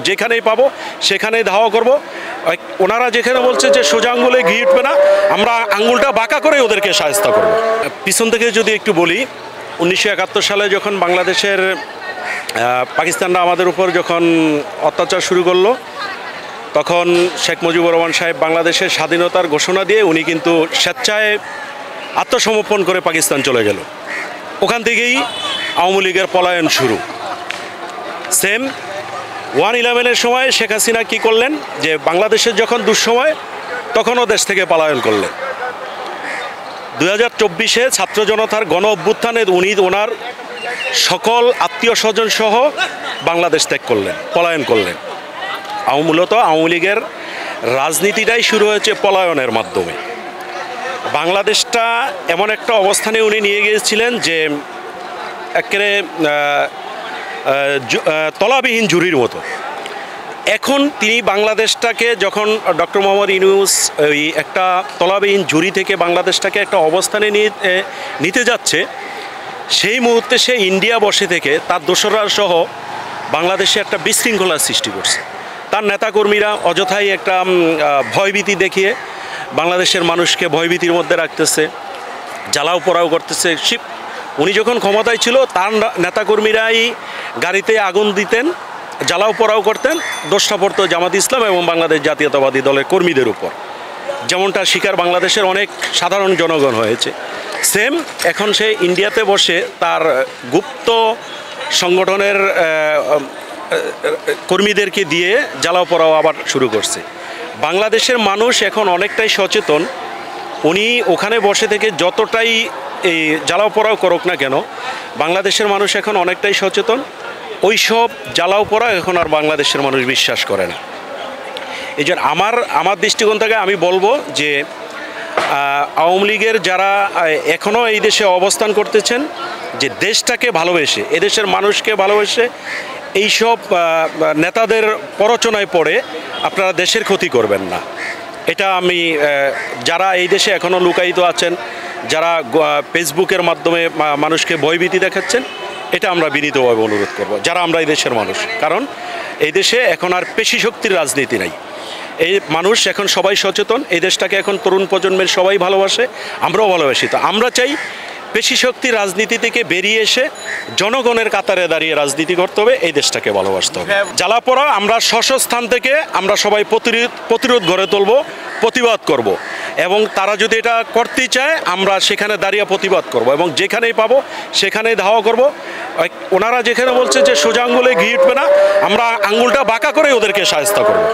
যেখানেই পাবো সেখানেই ধাওয়া করব। ওনারা যেখানে বলছে যে সোজা আঙ্গুলে ঘি উঠবে না, আমরা আঙ্গুলটা বাঁকা করে ওদেরকে শায়েস্তা করব। পিছন থেকে যদি একটু বলি, 1971 সালে যখন বাংলাদেশের পাকিস্তানরা আমাদের উপর যখন অত্যাচার শুরু করলো, তখন শেখ মুজিবুর রহমান সাহেব বাংলাদেশের স্বাধীনতার ঘোষণা দিয়ে উনি কিন্তু স্বেচ্ছায় আত্মসমর্পণ করে পাকিস্তান চলে গেল। ওখান থেকেই আওয়ামী লীগের পলায়ন শুরু। সেম 1/11-এর সময় শেখ হাসিনা কী করলেন, যে বাংলাদেশের যখন দুঃসময় তখনও দেশ থেকে পলায়ন করলেন। 2024-এ ছাত্র জনতার গণ অভ্যুত্থানে উনি ওনার সকল আত্মীয় স্বজন সহ বাংলাদেশ ত্যাগ করলেন, পলায়ন করলেন। মূলত আওয়ামী লীগের রাজনীতিটাই শুরু হয়েছে পলায়নের মাধ্যমে। বাংলাদেশটা এমন একটা অবস্থানে উনি নিয়ে গিয়েছিলেন যে একেবারে তলাবিহীন ঝুড়ির মতো। এখন তিনি বাংলাদেশটাকে যখন ডক্টর মোহাম্মদ ইউনূস ওই একটা তলাবিহীন ঝুড়ি থেকে বাংলাদেশটাকে একটা অবস্থানে নিতে যাচ্ছে, সেই মুহূর্তে সে ইন্ডিয়া বসে থেকে তার দোসররা সহ বাংলাদেশে একটা বিশৃঙ্খলার সৃষ্টি করছে। তার নেতাকর্মীরা অযথাই একটা ভয়ভীতি দেখিয়ে বাংলাদেশের মানুষকে ভয়ভীতির মধ্যে রাখতেছে, জ্বালাও পোড়াও করতেছে। উনি যখন ক্ষমতায় ছিল তার নেতাকর্মীরাই গাড়িতে আগুন দিতেন, জ্বালাও পোড়াও করতেন, দোষটা পড়তো জামাত ইসলাম এবং বাংলাদেশ জাতীয়তাবাদী দলের কর্মীদের উপর, যেমনটা শিকার বাংলাদেশের অনেক সাধারণ জনগণ হয়েছে। সেম এখন সে ইন্ডিয়াতে বসে তার গুপ্ত সংগঠনের কর্মীদেরকে দিয়ে জ্বালাও পোড়াও আবার শুরু করছে। বাংলাদেশের মানুষ এখন অনেকটাই সচেতন। উনি ওখানে বসে থেকে যতটাই এই জ্বালাও পোড়াও করুক না কেন, বাংলাদেশের মানুষ এখন অনেকটাই সচেতন। ওই সব জ্বালাও পোড়া এখন আর বাংলাদেশের মানুষ বিশ্বাস করে না। এই জন্য আমার দৃষ্টিকোণ থেকে আমি বলবো যে আওয়ামী লীগের যারা এখনও এই দেশে অবস্থান করতেছেন, যে দেশটাকে ভালোবেসে, এদেশের মানুষকে ভালোবেসে এইসব নেতাদের প্ররোচনায় পড়ে আপনারা দেশের ক্ষতি করবেন না। এটা আমি যারা এই দেশে এখনও লুকায়িত আছেন, যারা ফেসবুকের মাধ্যমে মানুষকে ভয়ভীতি দেখাচ্ছেন, এটা আমরা বিনীতভাবে অনুরোধ করব, যারা আমরা এই দেশের মানুষ। কারণ এই দেশে এখন আর পেশি শক্তির রাজনীতি নাই। এই মানুষ এখন সবাই সচেতন, এই দেশটাকে এখন তরুণ প্রজন্মের সবাই ভালোবাসে, আমরাও ভালোবাসি। তো আমরা চাই পেশি শক্তি রাজনীতি থেকে বেরিয়ে এসে জনগণের কাতারে দাঁড়িয়ে রাজনীতি করতে হবে, এই দেশটাকে ভালোবাসতে হবে। জ্বালাপোড়া আমরা স্থান থেকে আমরা সবাই প্রতিরোধ গড়ে তুলব, প্রতিবাদ করব, এবং তারা যদি এটা করতে চায় আমরা সেখানে দাঁড়িয়ে প্রতিবাদ করব, এবং যেখানেই পাবো সেখানেই ধাওয়া করব। ওনারা যেখানে বলছে যে সোজা আঙ্গুলে ঘি উঠবে না, আমরা আঙ্গুলটা বাঁকা করে ওদেরকে শায়েস্তা করব।